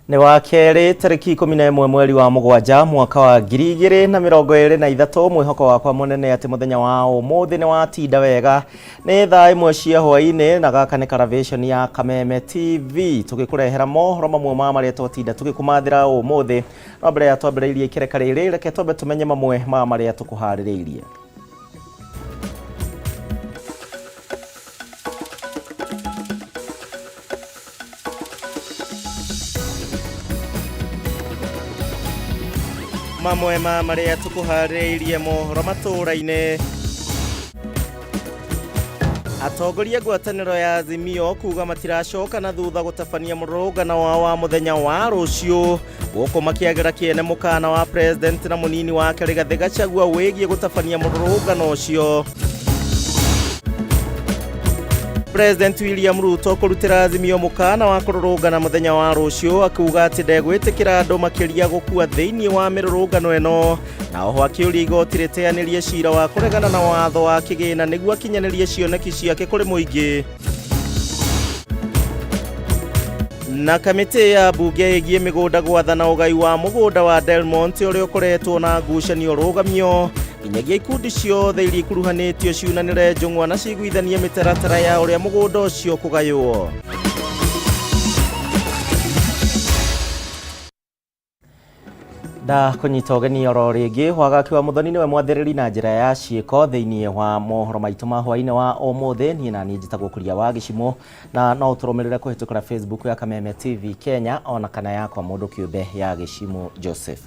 Ni wa keri tariki 11 mweri wa mugwanja mwaka wa 2023 mwihoko wakwa munene ati muthenya wa umuthi ni watinda wega ni thaa imwe cia hwaini na gaka ni Karavation ya Kameme TV tugikurehera mohoro mamwe ma maria twatinda tugikumathira umuthi no mbere ya twambiriirie ikireka riri reke twambe tumenye mamwe ma maria tukuhaririirie. Mamwe ma maria tukuhaririirie mohoro Matuuraini. Atongoria ngwataniro ya Azimio kuga matiracoka na thutha gutabania murugano wa muthenya wa rucio guko makiagira kiene mukana wa president na munini wake Rigathi Gachagua wigie gutabania murugano ucio. President William Ruto kurutira Azimio mukana wa kururugana muthenya wa rucio akuga ati ndegwitikira andu makiria gukua thiini wa mirurugano eno na oho akiuria igoti riteanirie cira wa kuregana na watho wa kigina niguo akinyanirie cioneki ciake kuri muingi. Na kamiti ya bunge igie migunda gwathana ugai wa mugunda wa Delmont uria ukoretwo na ngucanio rugamio inyagia ikundi ciothe iria ikuruhanitio ciunanire njung'wa na ciguithanie mitaratara ya uria mugunda ucio kugaywo. Da kunyita ugeni oro ringi wagaki wa muthoni niwe mwathiriri na njira ya ciiko thiini wa mohoro maitu ma hwaini wa umuthi ni na njitagwo kuria wa gicimo na no uturumirire kuhitukira Facebook ya Kameme TV Kenya ona kana yakwa mundu kiumbe ya gicimo Joseph.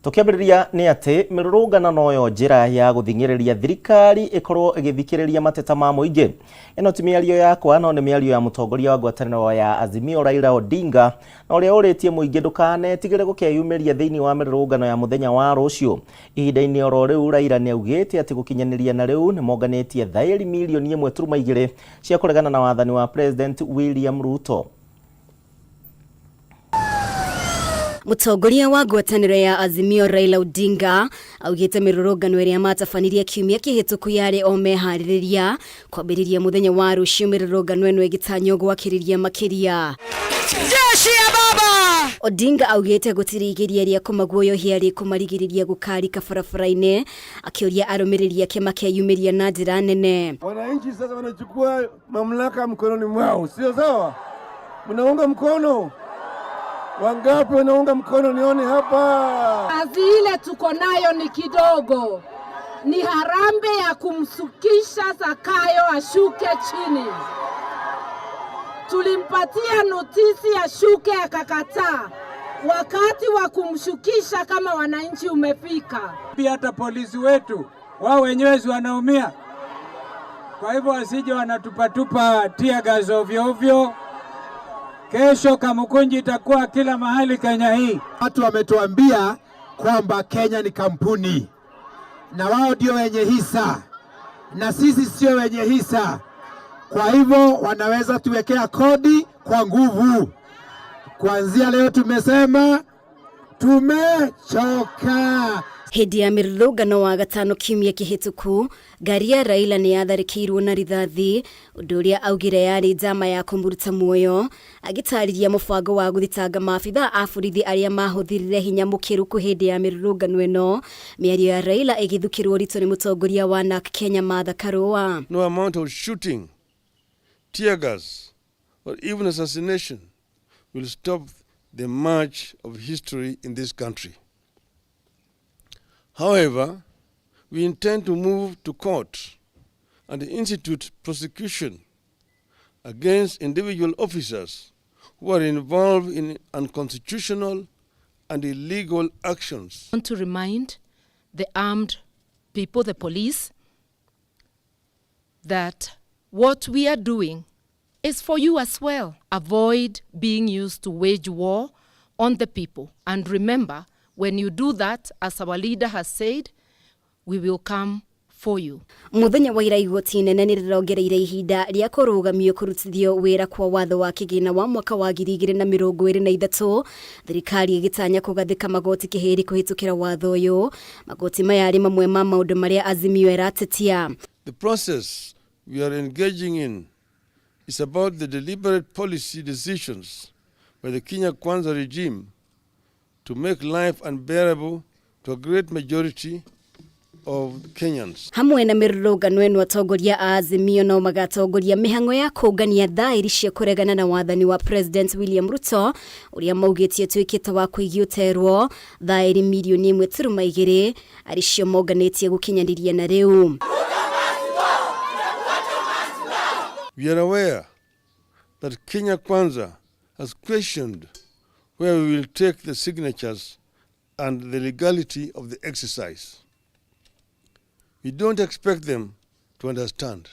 Tukiambiriria ni ati mirurungano noyo njira ya guthingiriria thirikari ikorwo igithikiriria mateta ma muingi. Eno ti miario yakwa no ni miario ya mutongoria wa ngwataniro ya Azimio Raila Odinga na uria uritie muingi ndukane tigire gukeyumiria thiini wa mirurungano ya muthenya wa rucio. Ihinda-ini oro riu Raila ni augite ati gukinyaniria na riu ni monganitie thairi milioni 1.2 cia kuregana na wathani wa President William Ruto. Mutongoria wa ngwataniro ya Azimio Raila Odinga augite mirurungano iria matabanirie kiumia kihituku yari o mehaririria kwambiriria muthenya wa rucio mirurungano eno igitanyo gwakiriria makiria. Jeshi ya baba! Odinga augite gutirigiria ria kumaguoyohia ri kumarigiriria gukarika barabara-ini akiuria arumiriria kima kiyumiria na njira nene. Wananchi sasa wanachukua mamlaka mkononi mwao, sio sawa? Mnaunga mkono? Wangapi wanaunga mkono nione hapa? Kazi ile tuko nayo ni kidogo. Ni harambe ya kumsukisha Zakayo ashuke chini. Tulimpatia notisi ashuke akakataa. Wakati wa kumshukisha kama wananchi umefika. Pia hata polisi wetu wao wenyewe wanaumia. Kwa hivyo wasije wanatupatupa tear gas ovyo ovyo. Kesho Kamukunji itakuwa kila mahali Kenya hii. Watu wametuambia kwamba Kenya ni kampuni na wao ndio wenye hisa na sisi sio wenye hisa. Kwa hivyo wanaweza tuwekea kodi kwa nguvu. Kuanzia leo tumesema tumechoka. Hindi ya mirurungano wa gatano kiumia kihituku ngari ya Raila ni yatharikirwo na rithathi undu uria augire yari njama ya kumuruta muoyo agitariria mubango wa guthitanga maabitha a borithi aria mahuthirire hinya mukiru ku hindi ya mirurungano eno. Miario ya Raila igithukirwo rito ni mutongoria wa NARC Kenya Martha Karua. No amount of shooting, tear gas or even assassination will stop the march of history in this country. However, we intend to move to court and institute prosecution against individual officers who are involved in unconstitutional and illegal actions. I want to remind the armed people, the police, that what we are doing is for you as well. Avoid being used to wage war on the people. And remember, when you do that, as our leader has said, we will come for you. Muthenya wa ira igoti nene nirirongereire ihinda ria kurugamio kurutithio wira kwa watho wa kigina wa mwaka wa 2023 thirikari igitanya kugathika magoti kihiri kuhitukira watho uyu. Magoti maya ari mamwe ma maundu maria Azimio eratetia. The process we are engaging in is about the deliberate policy decisions by the Kenya Kwanza regime to make life unbearable to a great majority of Kenyans. Hamwe na mirurungano eno atongoria a Azimio no magatongoria mihango ya kũngania thaĩri cia kũregana na wathani wa President William Ruto uria maugĩtie tuĩkĩte wa kũigio terwo thaĩri milioni 1.2 aricio monganĩtie gũkinyanĩria na rĩu. We are aware that Kenya Kwanza has questioned where we will take the signatures and the legality of the exercise. We don't expect them to understand.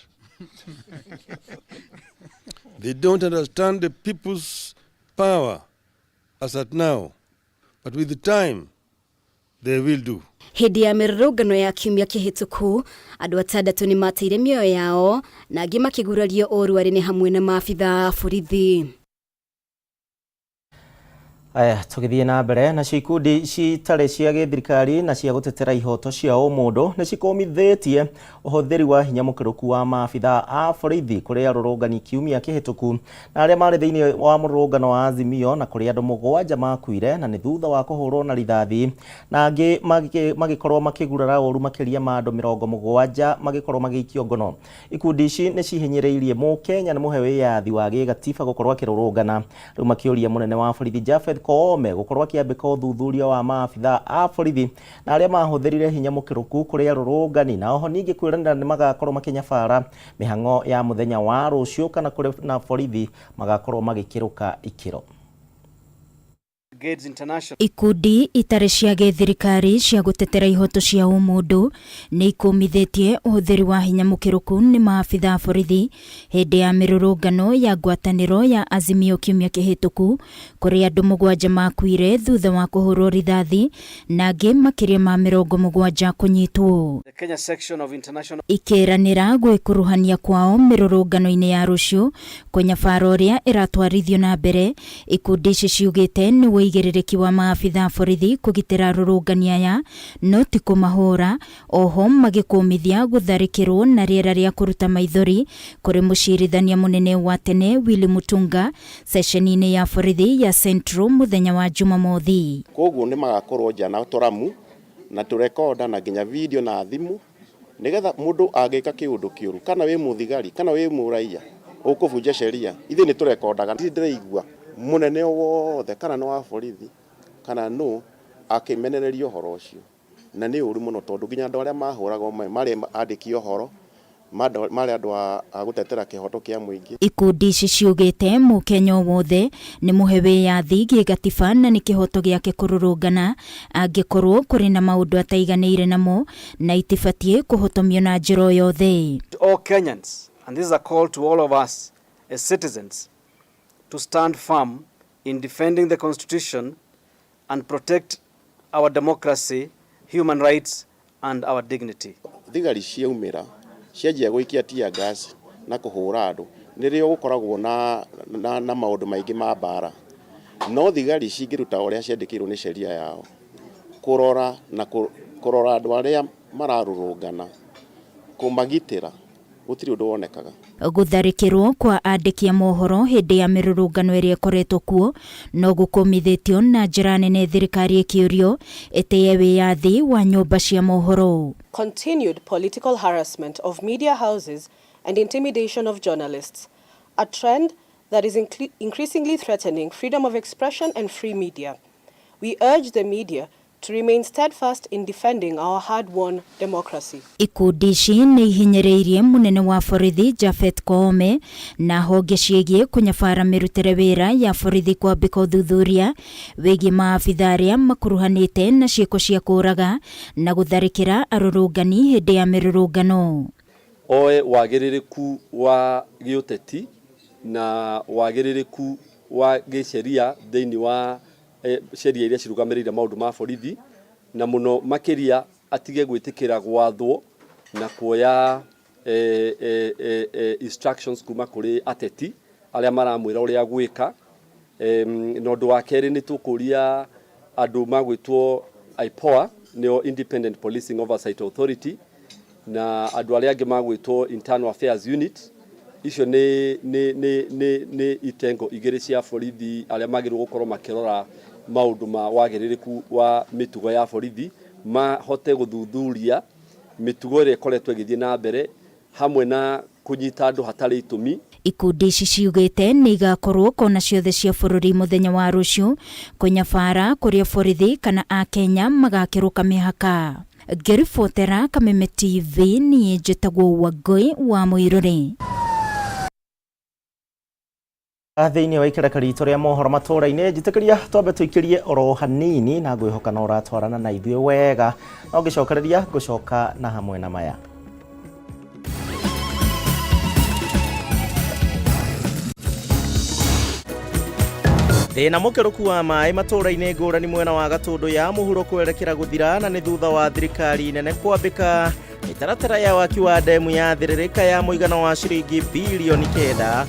They don't understand the people's power as at now, but with the time, they will do. Hĩndĩ ya mĩrũrũngano ya kiumia kĩhĩtũku, andũ 6 nĩ mateire mĩoyo yao na angĩ makĩgurario ũru arĩ hamwe na maabitha a borithi. Aya tugithie na mbere na ikundi citarĩ cia gĩthirikari na cia gũtetera ihoto cia ũmũndũ nĩ cikomithitie ũhũthĩri wa hinya mũkĩrũku wa maabitha a borithi kũrĩ arũrũngani kiumia kĩhĩtũku na arĩa marĩ thĩinĩ wa mũrũrũngano wa Azimio na kũrĩ andũ 7 makuire na nĩ thutha wa kũhũrwo na rithathi na angĩ magĩkorwo makĩgurara ũru makĩria ma andũ 70 magĩkorwo magĩikio ngono. Ikundi ici nĩ cihinyĩrĩirie Mũkenya nĩ mũhe wĩyathi wa gĩgatiba gũkorwo akĩrũrũngana rĩu makĩũria mũnene wa borithi Kameme gũkorwo akĩambĩka ũthuthuria wa maabitha a borithi na arĩa mahũthĩrire hinya mũkĩrũku kũrĩ arũrũngani na oho ningĩ kwĩranĩra nĩ magakorwo makĩnyabara mĩhang'o ya mũthenya wa rũciũ kana kũrĩ na borithi magakorwo magĩkĩrũka ikĩro. Ikundi itarĩ cia gĩthirikari cia gũtetera ihoto cia ũmũndũ nĩ ikumithĩtie ũhũthĩri wa hinya mũkĩrũku nĩ maabitha a borithi hĩndĩ ya mĩrũrũngano ya ngwatanĩro ya Azimio kiumia kĩhĩtũku kũrĩ andũ 7 makuire thutha wa kũhũrwo rithathi na angĩ makĩria ma 70 kũnyitwo. Ikĩranĩra gwĩkuruhania kwao mĩrũrũngano-inĩ ya rũciũ kũnyabara ũrĩa ĩratwarithio na mbere, ikundi ici ciugĩte nĩ wĩigĩrĩrĩki wa maabitha borithi kũgitĩra arũrũngani aya no ti kũmahũra, oho magĩkũmithia gũtharĩkĩrwo na rĩera rĩa kũruta maithori kũrĩ mũcirithania mũnene wa tene Willy Mutunga session-inĩ ya borithi ya Central mũthenya wa Jumamothi. Koguo nĩ magakorwo nja na tũramu na tũrekonda na nginya video na thimũ nigetha mũndũ agĩka kĩũndũ kĩũru kana wĩ mũthigari kana wĩ mũraiya ũkũbunja sheria ithe nĩ tũrekondaga. Ndĩraigua munene wothe kana no wa borithi kana no akĩmenererio ũhoro ũcio na nĩ ũru mũno tondũ nginya andũ arĩa mahũragwo marĩ andĩki ũhoro marĩ andũ a gũtetera kĩhoto kĩa mũingĩ. Ikundi ici ciugĩte Mũkenya wothe nĩ mũhe wĩyathi gĩgatiba na nĩ kĩhoto gĩake kũrũrũngana angĩkorwo kũrĩ na maũndũ ataiganĩire namo na itibatiĩ kũhotomio na njĩra yothe. All Kenyans, and this is a call to all of us as citizens to stand firm in defending the Constitution and protect our democracy, human rights and our dignity. Thigari ciaumĩra cianjia gũikia tear gas na kũhũra andũ nĩrĩo gũkoragwo na maũndũ maingĩ ma mbara, no thigari cingĩruta ũrĩa ciandĩkĩirwo nĩ sheria yao kũrora andũ arĩa mararũrũngana kũmagitĩra gũtirĩ ũndũ wonekaga. Gũtharĩkĩrwo kwa andĩki a mohoro hĩndĩ ya mĩrũrũngano ĩrĩa ĩkoretwo kuo no gũkũmithĩtio na njĩra nene thirikari ĩkĩũrio ĩtĩye wĩyathi wa nyũmba cia mohoro. Continued political harassment of media houses and intimidation of journalists, a trend that is increasingly threatening freedom of expression and free media. We urge the media to remain steadfast in defending our hard-won democracy. Ikundi ici nĩ ihinyĩrĩirie mũnene wa borithi Kameme na honge ciĩgiĩ kũnyabara mĩrutĩre wĩra ya borithi kwambĩka ũthuthuria wĩgiĩ maabitha arĩa makuruhanĩte na ciĩko cia kũũraga na gũtharĩkĩra arũrũngani hĩndĩ ya mĩrũrũngano. Oe wagĩrĩrĩku wa gĩũteti na wagĩrĩrĩku wa gĩceria thĩinĩ wa sheria iria cirũgamĩrĩire maũndũ ma borithi na mũno makĩria atige gwĩtĩkĩra gwathwo na kuoya instructions kuma kũrĩ ateti arĩa maramwĩra ũrĩa gwĩka. Na ũndũ wa kerĩ nĩ tũkũria andũ magwĩtwo IPOA nĩo Independent Policing Oversight Authority na andũ arĩa angĩ magwĩtwo Internal Affairs Unit icio ni itengo igiri cia borithi aria magiru gukorwo makirora maundu ma wagiririku wa mitugo ya borithi mahote guthuthuria mitugo ĩrĩa ĩkoretwo ĩgĩthiĩ na mbere hamwe na kunyita andu hatari itumi. Ikundi ici ciugĩte nĩ igakorwo kona ciothe cia bũrũri mũthenya wa rũciũ kũnya bara kũrĩa borithi kana Akenya magakĩrũka mĩhaka. Ngĩribotera Kameme TV niĩ njĩtagwo Wangui wa Mũirũrĩ. Thĩinĩ wa ikereka ritũ rĩa mohoro matũra-inĩ njĩtĩkĩria twambe tũikĩrie oro hanini na ngwĩhoka na ũratwarana na ithuĩ wega no ngĩcokereria ngũcoka na hamwe na maya. Thĩna mũkĩrũku wa maĩ matũra-inĩ ngũrani mwena wa Gatũndũ ya mũhuro kwerekera gũthira na nĩ thutha wa thirikari nene kwambĩka mĩtaratara ya waki wa ndemu ya Thĩrĩrĩka ya mũigana wa ciringi bilioni 9.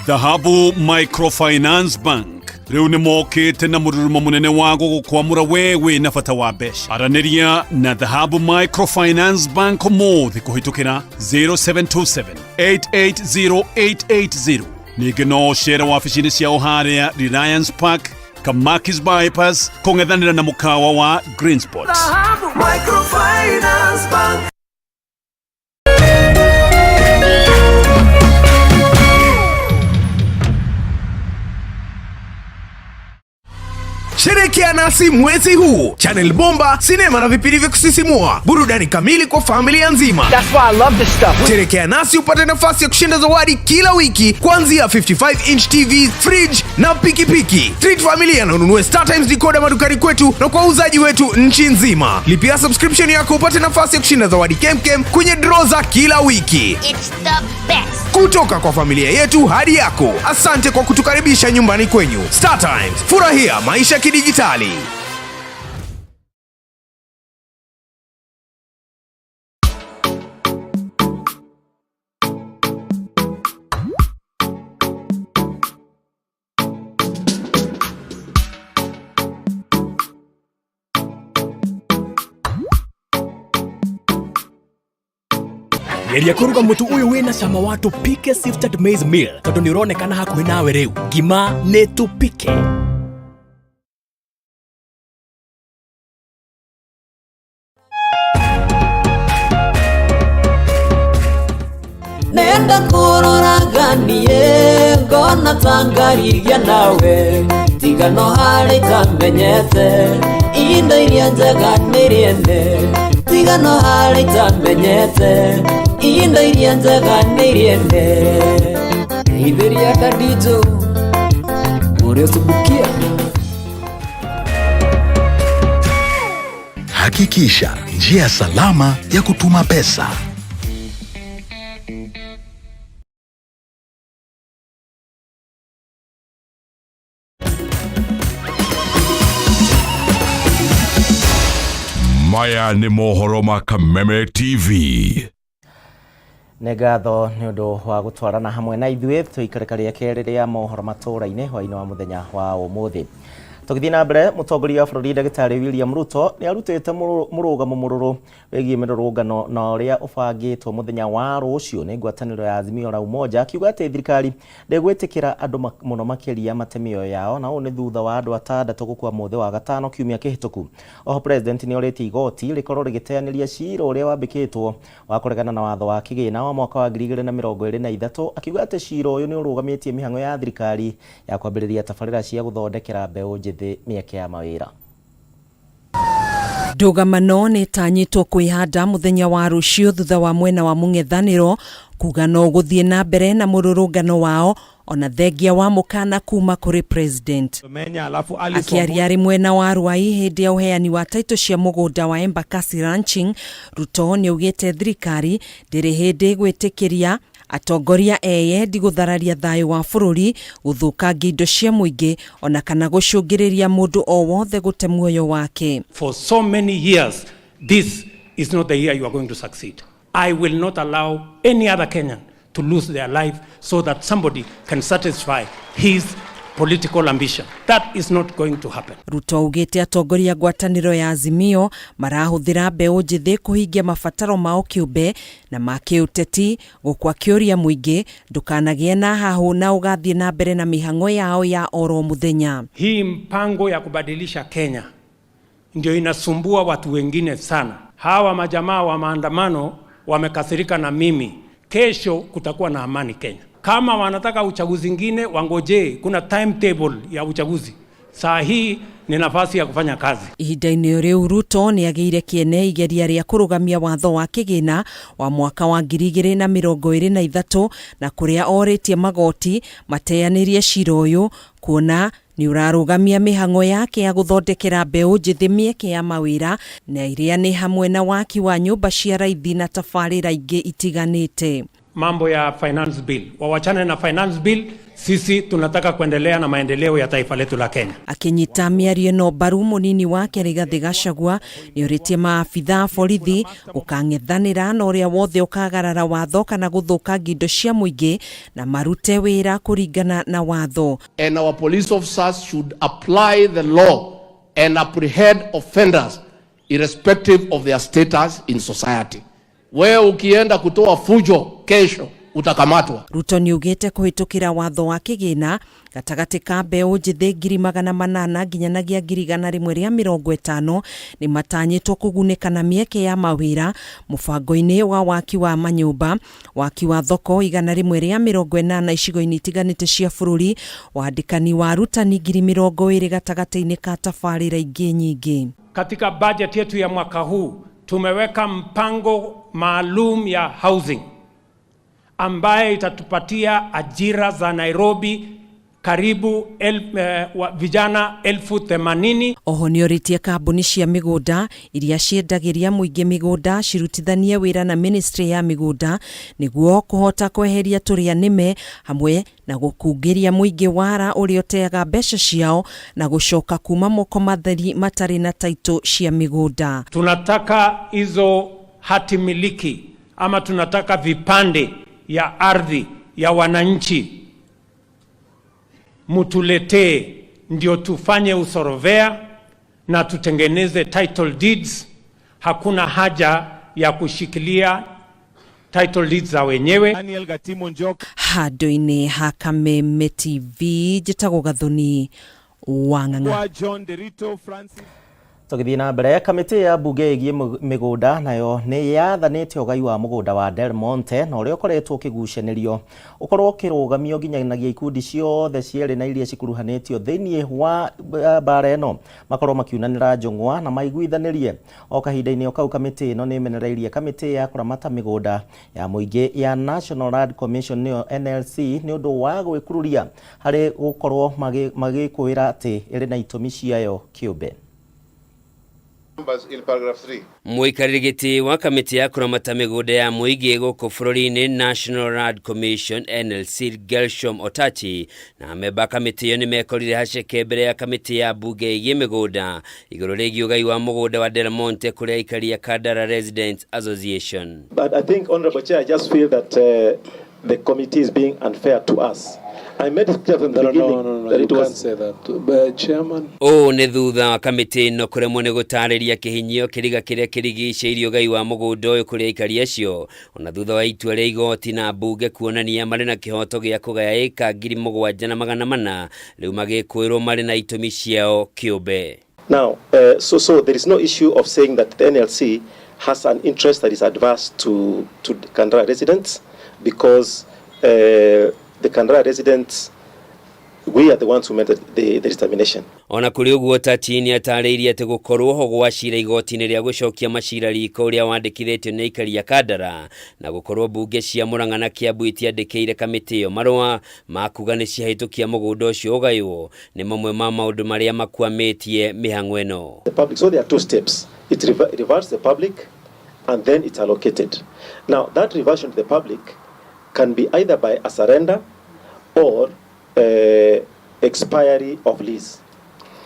Dhahabu Microfinance Bank rĩu nĩ mokĩte na mũrurumo mũnene wa gũgũkwamũra wewe na bata wa mbeca. Aranĩria na Dhahabu Microfinance Bank mũthĩ kũhĩtũkĩra 0727 880880. Ningĩ no cera wabici-inĩ ciao harĩa Reliance Park, Kamakis Bypass kũng'ethanĩra na mũkawa wa Green Spot. Dhahabu Microfinance Bank. Sherekea nasi mwezi huu. Channel bomba, sinema na vipindi vya kusisimua. Burudani kamili kwa familia nzima. That's why I love this stuff. Sherekea nasi upate nafasi ya kushinda zawadi kila wiki kuanzia 55-inch TV, fridge na pikipiki. Treat familia na ununue StarTimes decoder madukani kwetu na kwa uzaji wetu nchi nzima. Lipia subscription yako upate nafasi ya kushinda zawadi kemkem kwenye draw za kila wiki. It's the best. Kutoka kwa familia yetu hadi yako. Asante kwa kutukaribisha nyumbani kwenyu. StarTimes, furahia maisha kidijitali. Geria kuruga mutu uyu wina cama wa tupike sifted maize meal tondu ni uronekana hakuhi nawe riu. Ngima ni tupike. Nenda kuroraganie ngona tangariria nawe tigano hari tamenyete indo iria njega niriende tigano hari tamenyete indo iria njega niriende ithiria dadijo uresubukia. Hakikisha njia salama ya kutuma pesa. Maya nĩ mohoro ma Kameme TV. Nĩ ngatho nĩ ũndũ wa gũtwarana hamwe na ithuĩ tũikarĩka rĩa kerĩ rĩa mohoro matũra-inĩ hwaĩ-inĩ wa mũthenya wa ũmũthĩ. Tũgĩthiĩ na mbere, mũtongoria wa bũrũri Ndagĩtarĩ William Ruto nĩ arutĩte mũrũgamo mũrũrũ wĩgiĩ mĩrũrũngano na ũrĩa ũbangĩtwo mũthenya wa rũciũ nĩ ngwatanĩro ya Azimio la Umoja, akiuga atĩ thirikari ndĩgwĩtĩkĩra andũ mũno makĩria mate mĩoyo yao, na ũũ nĩ thutha wa andũ 6 gũkua mũthĩ wa gatano kiumia kĩhĩtũku. Oho president nĩ orĩtie igoti rĩkorwo rĩgĩteanĩria cira ũrĩa wambĩkĩtwo wa kũregana na watho wa kĩgĩna wa mwaka wa 2023, akiuga atĩ cira ũyũ nĩ ũrũgamĩtie mĩhang'o ya thirikari ya kwambĩrĩria tabarĩra cia gũthondekera mbeũ njĩthĩ mĩeke ya mawĩra. Ndũgamano nĩ tanyĩtwo kwĩhanda mũthenya wa rũciũ thutha wa mwena wa mũng'ethanĩro kuga no gũthiĩ na mbere na mũrũrũngano wao ona thengia wa mũkana kuma kũrĩ president. Akiaria arĩ mwena wa Ruai hĩndĩ ya ũheani wa taito cia mũgũnda wa Embakasi Ranching, Ruto nĩ augĩte thirikari ndĩrĩ hĩndĩ gwĩtĩkĩria atongoria eyendi gũthararia thayũ wa bũrũri, gũthũkangia indo cia mũingĩ ona kana gũcũngĩrĩria mũndũ o wothe gũte muoyo wake. For so many years, this is not the year you are going to succeed. I will not allow any other Kenyan to lose their life so that somebody can satisfy his political ambition. That is not going to happen. Ruto ugite atongoria ngwataniro ya Azimio marahuthira mbeu njithi kuhingia mabataro mao kiumbe na makiuteti gukwa kiuria muingi ndukanagie na hahu na ugathie na mbere na mihango yao ya oro muthenya. Hii mpango ya kubadilisha Kenya ndio inasumbua watu wengine sana. Hawa majamaa wa maandamano wamekasirika na mimi. Kesho kutakuwa na amani Kenya. Kama wanataka uchaguzi ngine wangoje, kuna timetable ya uchaguzi. Saa hii ni nafasi ya kufanya kazi. Ihinda-inĩ rĩu Ruto nĩ agĩire kĩene igeria rĩa kũrũgamia watho wa kĩgĩna wa mwaka wa 2023 na kũrĩa orĩtie magoti mateanĩrie cira ũyũ kuona nĩ ũrarũgamia mĩhang'o yake ya gũthondekera mbeũ njĩthĩ mĩeke ya mawĩra na iria nĩ hamwe na waki wa nyũmba cia raithi na tabarĩra ingĩ itiganĩte. Mambo ya finance bill, wawachane na finance bill. Sisi tunataka kuendelea na maendeleo ya taifa letu la Kenya. Akinyita mĩario no mbaru mũnini wake Rigathi Gachagua nĩ ũrĩtie maabitha borithi gũkang'ethanĩra na ũrĩa wothe ũkagarara watho kana gũthũkangia indo cia mũingĩ na marute wĩra kũringana na watho. And our police officers should apply the law and apprehend offenders irrespective of their status in society. Wewe ukienda kutoa fujo kesho utakamatwa. Ruto nĩ ugĩte kũhĩtũkĩra watho wa kĩgĩna gatagatĩ ka mbeũ njĩthĩ 800 nginyanagia 150 nĩ matanyĩtwo kũgunĩka na mĩeke ya mawĩra mũbango-inĩ wa waki wa manyũmba, waki wa thoko 180 icigo-inĩ itiganĩte cia bũrũri, wandĩkani wa arutani 20,000 gatagatĩ-inĩ ka tabarĩra ingĩ nyingĩ. Katika budget yetu ya mwaka huu tumeweka mpango maalum ya housing ambaye itatupatia ajira za Nairobi karibu vijana 80,000. Oho nĩ ũrĩtie kambuni cia mĩgũnda iria ciendagĩria mũingĩ mĩgũnda cirutithanie wĩra na ministry ya mĩgũnda nĩguo kũhota kweheria tũrĩa nĩme hamwe na gũkungĩria mũingĩ wara ũrĩa ũteaga mbeca ciao na gũcoka kuma moko matheri matarĩ na taito cia mĩgũnda. Tunataka hizo hati miliki ama tunataka vipande ya ardhi ya wananchi mutuletee ndio tufanye usorovea na tutengeneze title deeds. Hakuna haja ya kushikilia title deeds za wenyewe. Handũ-inĩ ha Kameme TV njĩtagwo Gathoni Wang'ang'a. Tũgĩthiĩ na mbere, kamĩtĩ ya mbunge ĩgiĩ mĩgũnda nayo nĩ yathanĩte ũgai wa mũgũnda wa Del Monte na ũrĩa ũkoretwo ũkĩgucanĩrio ũkorwo ũkĩrũgamio nginyanagia ikundi ciothe cierĩ na iria cikuruhanĩtio thĩinĩ wa mbara ĩno makorwo makiunanĩra njũng'wa na maiguithanĩrie. O kahinda-inĩ o kau kamĩtĩ ĩno nĩ ĩmenereirie kamĩtĩ ya kũramata mĩgũnda ya mũingĩ ya National Land Commission nĩyo NLC nĩ ũndũ wa gwĩkururia harĩ gũkorwo magĩkwĩra atĩ ĩrĩ na itũmi ciayo kĩũmbe. Mũikarĩri gĩtĩ wa kamĩtĩ ya kũramata mĩgũnda ya mũingĩ gũkũ bũrũri-inĩ National Land Commission NLC Gelshom Otachi na amemba kamĩtĩ ĩyo nĩ mekorire haceke mbere ya kamĩtĩ ya mbunge ĩgiĩ mĩgũnda igũrũ rĩgiĩ ũgai wa mũgũnda wa Del Monte kũrĩa aikari a Kandara Residents Association. But I think, Honorable Chair, I just feel that the committee is being unfair to us. I made it clear from the beginning that it was... can't say that. But Chairman... nĩ thutha wa kamĩtĩ ĩno kũremwo nĩ gũtarĩria kĩhinyio kĩriga kĩrĩa kĩrigicĩirie ũgai wa mũgũnda ũyũ kũrĩ aikari acio, ona thutha wa itua rĩa igoti na mbunge kuonania marĩ na kĩhoto gĩa kũgaya ĩka 7,400 rĩu magĩkwĩrwo marĩ na itũmi ciao kĩũmbe. Now, so there is no issue of saying that the NLC has an interest that is adverse to Kandara residents because the Kandara residents, we are the ones who made the determination. Ona kũrĩ ũguo Tati nĩ atarĩirie atĩ gũkorwo ho gwa cira igoti-inĩ rĩa gũcokia macira riko ũrĩa wandĩkithĩtio nĩ aikari a Kandara na gũkorwo mbunge cia Murang'a na Kiambu itiandĩkĩire kamĩtĩ ĩyo marũa ma kuga nĩ ciahĩtũkia mũgũnda ũcio ũgaywo nĩ mamwe ma maũndũ marĩa makwamĩtie mĩhang'o ĩno. So there are two steps. It reverts the public and then it's allocated. Now that reversion to the public can be either by a surrender or expiry of lease.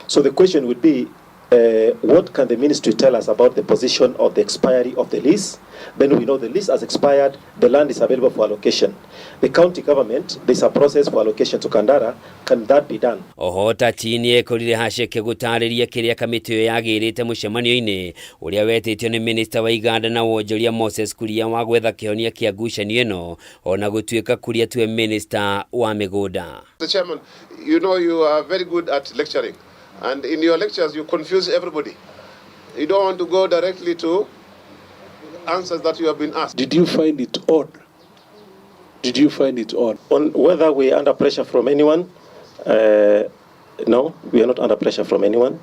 So the question would be, what can the ministry tell us about the position of the expiry of the lease? Then we know the lease has expired, the land is available for allocation. The county government, there's a process for allocation to Kandara. Can that be done? Oho Tachini ekorire haceke gutariria kiria kamiti yo yagirite mucemanio-ini uria wetitio ni minister wa Uganda na wonjoria Moses Kuria wa gwetha kihonia kia ngucanio ino ona gutuika Kuria tuwe minister wa migunda. Mr. Chairman, you know you are very good at lecturing, and in your lectures you confuse everybody. You don't want to go directly to answers that you have been asked. Did you find it odd? Did you find it odd? On whether we're under pressure from anyone, no, we are not under pressure from anyone.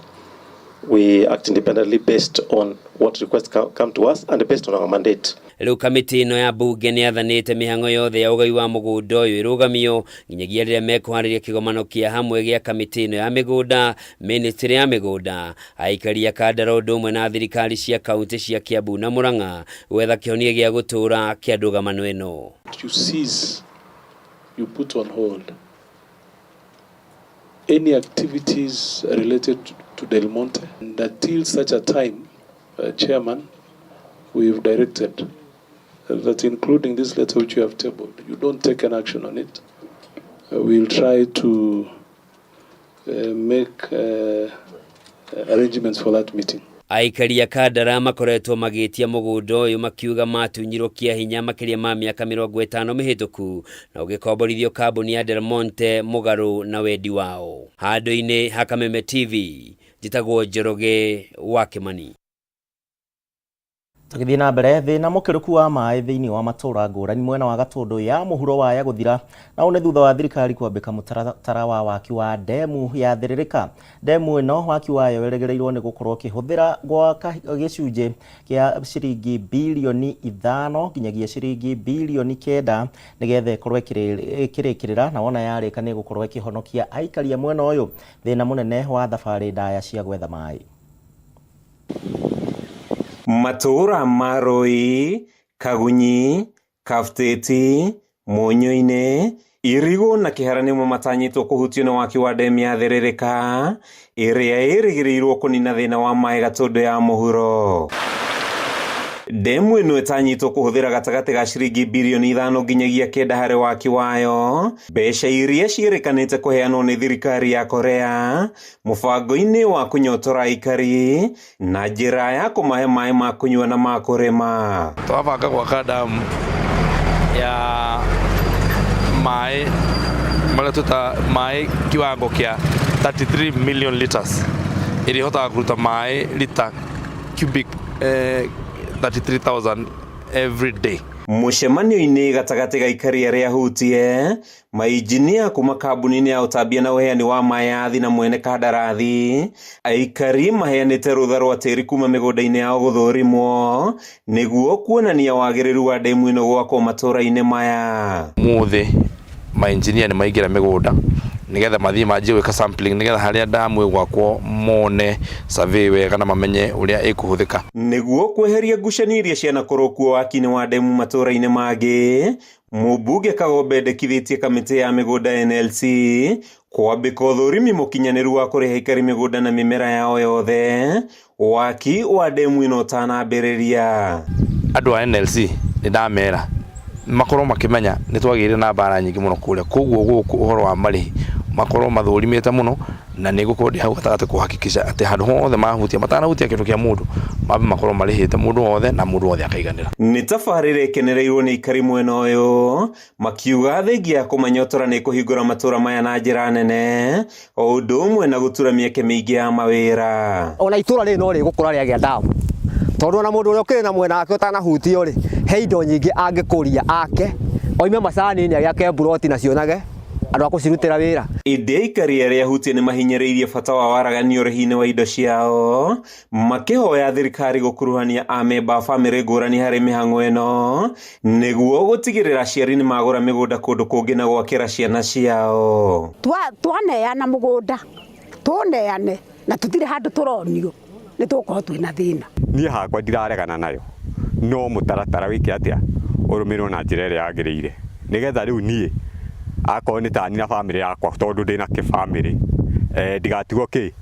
We act independently based on what requests come to us and based on our mandate. Riu kamiti ino ya bunge ni athanite mihango yothe ya ugai wa mugunda uyu irugamio nginyagia riria mekuhariria kigomano kia hamwe gia kamiti ino ya migunda, ministry ya migunda, aikari a Kandara undu umwe na thirikari cia kaunti cia Kiambu na Murang'a gwetha kihonia gia gutura kia ndugamano ino. You cease, you put on hold any activities related to Del Monte, and until such a time, Chairman, we've directed that including this letter which you have tabled, you don't take an action on it. We'll try to make arrangements for that meeting. Aikari a Kandara makoretwo magitia mugunda uyu makiuga matunyirwo kia hinya makiria ma miaka 50 mihituku na ugikomborithio kambuni ya Del Monte mugaru na wendi wao. Handu-ini ha Kameme TV jitagwo Njoroge wa Kimani. Tugithii na mbere thina mukiruku wa mai thiini wa matura ngurani mwena wa Gatundu ya muhuro waya guthira na une thutha wa thirikari kwambika mutaratara wa waki wa demu ya Thiririka. Demu ino waki wayo weregereirwo ni gukorwo kihuthira gwa gicunje kia ciringi bilioni 5 nginyagia ciringi bilioni 9 nigetha ikorwo ikirikirira na wona yarika ni gukorwo ikihonokia aikari mwena uyu thina munene wa thabari ndaya cia gwetha mai. Matura Maroi, Kagunyi, Kafteti, Monyoine, Irigo na kiharani matanyitwo kuhutio na waki wa demu ya Thiririka, iria irigirirwo kunina thina wa mai Gatundu ya muhuro. Demu ino itanyitwo kuhuthira gatagati ga ciringi bilioni 5 nginyagia 9 hari waki wayo, mbeca iria ciirikanite kuheanwo ni thirikari ya Korea mubango-ini wa kunyotora aikari na njira ya kumahe mai ma kunywa na ma kurima. Twabanga gwaka damu ya mai malatuta mai kiwango kia 33 million liters ili hota kuruta mai lita cubic 33,000 every day. Mucemanio-ini gatagati ga aikari aria hutie mainjinia kuma kambuni-ini ya utambia na uheani wa mai athi na mwene kandarathi, aikari maheanite rutha rwa tiri kuma migunda-ini yao guthurimwo niguo kuonania wagiriru wa demu ino gwakwo matura-ini maya. Muthi mainjinia ni maingira migunda nigetha mathii manjie gwika sampling nigetha haria damu igwakwo mone survey wega na mamenye uria ikuhuthika niguo kweheria ngucanio iria cianakorwo kuo waki-ini wa demu matura-ini mangi. Mubunge Kagombe ndekithitie kamiti ya migunda NLC kwambika uthurimi mukinyaniru wa kuriha aikari migunda na mimera yao yothe waki wa demu ino utanambiriria. Andu a NLC ni ndamera makorwo makimenya nitwagire na bara nyingi muno kuria koguo guku uhoro wa marihi makorwo mathurimite muno na nigukorwo hau gatagati kuhakikisha ati handu hothe mahutia matanahutia kindu kia mundu mabe makorwo marihite mundu wothe na mundu wothe akaiganira. Ni tabarire ikenereirwo ni aikari mwena uyu makiuga thengia kumanyotora ni kuhingura matura maya na njira nene o undu umwe na gutura mieke mingi ya mawira. Ona itura ri no ri gukura ri agia damu tondu na mundu uria ukiri na mwena wake utanahutio ri he indo nyingi angikuria ake oime macani ni agiake buroti na cionage andu akucirutira wira. Indi aikari aria hutie ni mahinyiriirie bata wa waraganio rihi-ini wa indo ciao makihoya thirikari gukuruhania amemba family ngurani hari mihango ino niguo gutigirira aciari ni magura migunda kundu kungi na gwakira ciana ciao. Twaneana mugunda tuneane na tutire handu turonio ni tukorwo twina thina. Nie hakwa ndiraregana nayo no mutaratara wiki atia urumirwo na njira iria yagiriire nigetha riu nie akorwo ni tani na family yakwa tondu ndina ki family ndigatigwo ki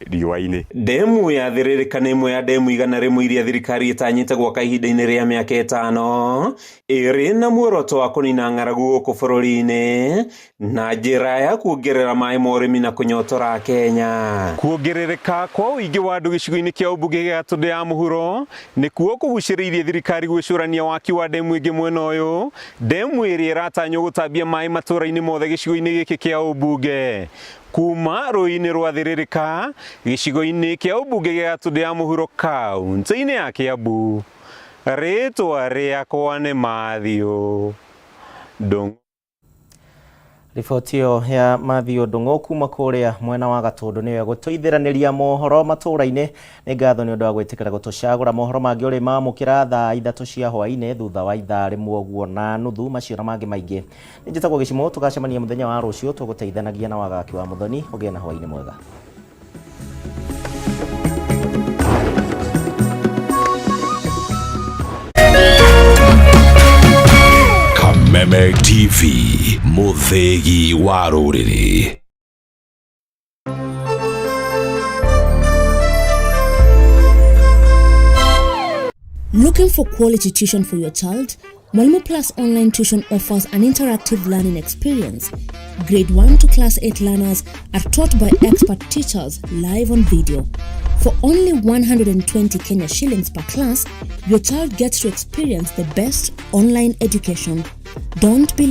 riũa-inĩ. Ndemu ya Thĩrĩrĩka nĩ ĩmwe ya ndemu igana rĩmwe iria thirikari ĩtanyĩte gwaka ihinda-inĩ rĩa mĩaka ĩtano, ĩrĩ na muoroto wa kũnina ng'aragu gũkũ bũrũri-inĩ na njĩra ya kuongerera maĩ ma ũrĩmi na kũnyotora Kenya. Kuongerereka kwa ũingĩ wa andũ gĩcigo-inĩ kĩa ũmbunge gĩa Gatũndũ ya mũhuro nĩkuo kũgucĩrĩirie thirikari gwĩcũrania waki wa ndemu ĩngĩ mwena ũyũ, ndemu ĩrĩa ĩratanywo gũtambia maĩ matũũra-inĩ mothe gĩcigo-inĩ gĩkĩ kĩa ũmbunge. Kuma rũĩ-inĩ rwa Thĩrĩrĩka gĩcigo-inĩ kĩa ũmbunge gĩa Gatũndũ ya mũhuro kaunti-inĩ ya Kiambu, rĩtwa rĩakwa nĩ Mathiũ Ndung'u. Riboti ĩyo ya Mathiũ Ndung'u kuma kũrĩa mwena wa Gatũndũ nĩyo gũtũithĩranĩria mohoro matũũra-inĩ. Nĩ ngatho nĩ ũndũ wa gwĩtĩkĩra gũtũcagũra mohoro mangĩ ũrĩ mamũkĩra thaa 3 cia hwaĩ-inĩ thutha wa ithaa rĩmwe ũguo na nuthu macio na mangĩ maingĩ. Nĩ njĩtagwo Gĩcimũ, tũgacemania mũthenya wa rũciũ tũgũteithanagia na wagaki wa Mũthoni. Ũgĩe na hwaĩ-inĩ mwega. Kameme TV, Muthegi wa Rũrĩrĩ. Looking for quality tuition for your child? Mwalimu Plus Online Tuition offers an interactive learning experience. Grade 1 to Class 8 learners are taught by expert teachers live on video. For only 120 Kenya shillings per class, your child gets to experience the best online education. Don't be